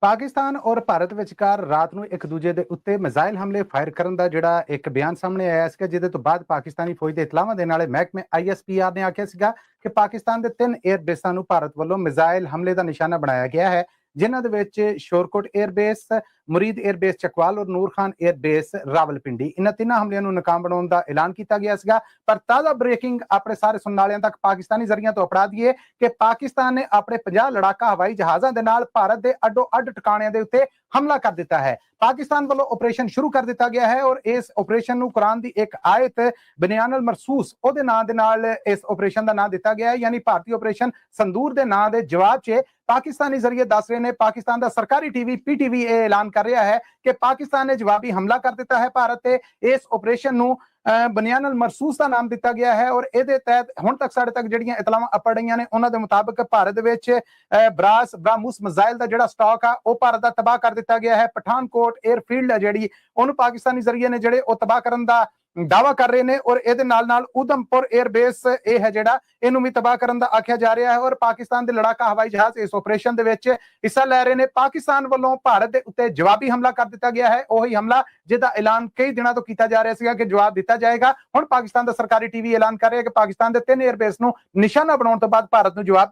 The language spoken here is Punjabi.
ਪਾਕਿਸਤਾਨ ਔਰ ਭਾਰਤ ਵਿਚਕਾਰ ਰਾਤ ਨੂੰ ਇੱਕ ਦੂਜੇ ਦੇ ਉੱਤੇ ਮਿਜ਼ਾਈਲ ਹਮਲੇ ਫਾਇਰ ਕਰਨ ਦਾ ਜਿਹੜਾ ਇੱਕ ਬਿਆਨ ਸਾਹਮਣੇ ਆਇਆ ਸੀਗਾ, ਜਿਹਦੇ ਤੋਂ ਬਾਅਦ ਪਾਕਿਸਤਾਨੀ ਫੌਜ ਦੇ ਇਤਲਾਹਾਂ ਦੇ ਨਾਲ ਮਹਿਕਮੇ ISPR ਨੇ ਆਖਿਆ ਸੀਗਾ ਕਿ ਪਾਕਿਸਤਾਨ ਦੇ 3 에ਅਰਬੇਸਾਂ ਨੂੰ ਭਾਰਤ ਵੱਲੋਂ ਮਿਜ਼ਾਈਲ ਹਮਲੇ ਦਾ ਨਿਸ਼ਾਨਾ ਬਣਾਇਆ ਗਿਆ ਹੈ, ਜਿਨ੍ਹਾਂ ਦੇ ਵਿੱਚ ਸ਼ੋਰਕੋਟ 에ਅਰਬੇਸ, ਮੁਰੀਦ 에ਅਰਬੇਸ ਚਕਵਾਲ ਔਰ ਨੂਰ ਖਾਨ 에ਅਰਬੇਸ ਰਾਵਲਪਿੰਡੀ। ਇਹਨਾਂ ਤਿੰਨਾਂ ਹਮਲਿਆਂ ਨੂੰ ਨਾਕਾਮ ਬਣਾਉਣ ਦਾ ਐਲਾਨ ਕੀਤਾ ਗਿਆ ਸੀਗਾ। ਪਰ ਤਾਜ਼ਾ ਬ੍ਰੇਕਿੰਗ ਆਪਣੇ ਸਾਰੇ ਸੁਣਨ ਵਾਲਿਆਂ ਤੱਕ ਪਾਕਿਸਤਾਨੀ ਜ਼ਰੀਆਂ ਤੋਂ ਅਪੜਾ ਦਈਏ ਕਿ ਪਾਕਿਸਤਾਨ ਨੇ ਆਪਣੇ 50 ਲੜਾਕਾ ਹਵਾਈ ਜਹਾਜ਼ਾਂ ਦੇ ਨਾਲ ਭਾਰਤ ਦੇ ਅੱਡੋ ਅੱਡ ਟਿਕਾਣਿਆਂ ਦੇ ਉੱਤੇ ਹਮਲਾ ਕਰ ਦਿੱਤਾ ਹੈ। ਪਾਕਿਸਤਾਨ ਵੱਲੋਂ ਆਪਰੇਸ਼ਨ ਸ਼ੁਰੂ ਕਰ ਦਿੱਤਾ ਗਿਆ ਹੈ ਔਰ ਇਸ ਆਪਰੇਸ਼ਨ ਨੂੰ ਕੁਰਾਨ ਦੀ ਇੱਕ ਆਇਤ ਬਨਿਆਨਲ ਮਰਸੂਸ ਉਹਦੇ ਨਾਂ ਦੇ ਨਾਲ ਇਸ ਆਪਰੇਸ਼ਨ ਦਾ ਨਾਂ ਦਿੱਤਾ ਗਿਆ ਹੈ, ਯਾਨੀ ਭਾਰਤੀ ਆਪਰੇਸ਼ਨ ਸੰਦੂਰ ਦੇ ਨਾਂ ਦੇ ਜਵਾਬ 'ਚ ਪਾਕਿਸਤਾਨੀ ਜ਼ਰੀਏ ਦੱਸ ਰਹੇ ਨੇ। ਪਾਕਿਸਤਾਨ ਦਾ ਸਰਕਾਰੀ ਟੀਵੀ PTV ਇਹ ਐਲਾਨ ਕਰ ਰਿਹਾ ਹੈ ਕਿ ਪਾਕਿਸਤਾਨ ਨੇ ਜਵਾਬੀ ਹਮਲਾ ਕਰ ਦਿੱਤਾ ਹੈ ਭਾਰਤ ਤੇ। ਇਸ ਆਪਰੇਸ਼ਨ ਨੂੰ ਬਨਿਆਨਲ ਮਰਸੂਸ ਦਾ ਨਾਮ ਦਿੱਤਾ ਗਿਆ ਹੈ ਔਰ ਇਹਦੇ ਤਹਿਤ ਹੁਣ ਤੱਕ ਸਾਡੇ ਤੱਕ ਜਿਹੜੀਆਂ ਇਤਲਾਹਾਂ ਅਪੜ ਰਹੀਆਂ ਨੇ, ਉਹਨਾਂ ਦੇ ਮੁਤਾਬਕ ਭਾਰਤ ਦੇ ਵਿੱਚ ਬ੍ਰਾਹਮੋਸ ਮਿਜ਼ਾਈਲ ਦਾ ਜਿਹੜਾ ਸਟਾਕ ਆ ਉਹ ਭਾਰਤ ਦਾ ਤਬਾਹ ਕਰ ਦਿੱਤਾ ਗਿਆ ਹੈ। ਪਠਾਨਕੋਟ 에ਅਰਫੀਲਡ ਹੈ ਜਿਹੜੀ, ਉਹਨੂੰ ਪਾਕਿਸਤਾਨੀ ਜ਼ਰੀਏ ਨੇ ਜਿਹੜੇ ਉਹ ਤਬਾਹ ਕਰਨ ਦਾ ਦਾਅਵਾ ਕਰ ਰਹੇ ਨੇ ਔਰ ਇਹਦੇ ਨਾਲ ਨਾਲ ਉਧਮਪੁਰ 에ਅਰਬੇਸ ਇਹ ਹੈ ਜਿਹੜਾ, ਇਹਨੂੰ ਵੀ ਤਬਾਹ ਕਰਨ ਦਾ ਆਖਿਆ ਜਾ ਰਿਹਾ ਹੈ ਔਰ ਪਾਕਿਸਤਾਨ ਦੇ ਲੜਾਕਾ ਹਵਾਈ ਜਹਾਜ਼ ਇਸ ਆਪਰੇਸ਼ਨ ਦੇ ਵਿੱਚ ਹਿੱਸਾ ਲੈ ਰਹੇ ਨੇ। ਪਾਕਿਸਤਾਨ ਵੱਲੋਂ ਭਾਰਤ ਦੇ ਉੱਤੇ ਜਵਾਬੀ ਹਮਲਾ ਕਰ ਦਿੱਤਾ ਗਿਆ ਹੈ, ਉਹੀ ਹਮਲਾ ਜਿਹਦਾ ਐਲਾਨ ਕਈ ਦਿਨਾਂ ਤੋਂ ਕੀਤਾ ਜਾ ਰਿਹਾ ਸੀਗਾ ਕਿ ਜਵਾਬ ਦਿੱਤਾ ਜਾਏਗਾ। ਹੁਣ ਪਾਕਿਸਤਾਨ ਦਾ ਸਰਕਾਰੀ ਟੀਵੀ ਐਲਾਨ ਕਰ ਰਿਹਾ ਕਿ ਪਾਕਿਸਤਾਨ ਦੇ 3 에ਅਰਬੇਸ ਨੂੰ ਨਿਸ਼ਾਨਾ ਬਣਾਉਣ ਤੋਂ ਬਾਅਦ ਭਾਰਤ ਨੂੰ ਜਵਾਬ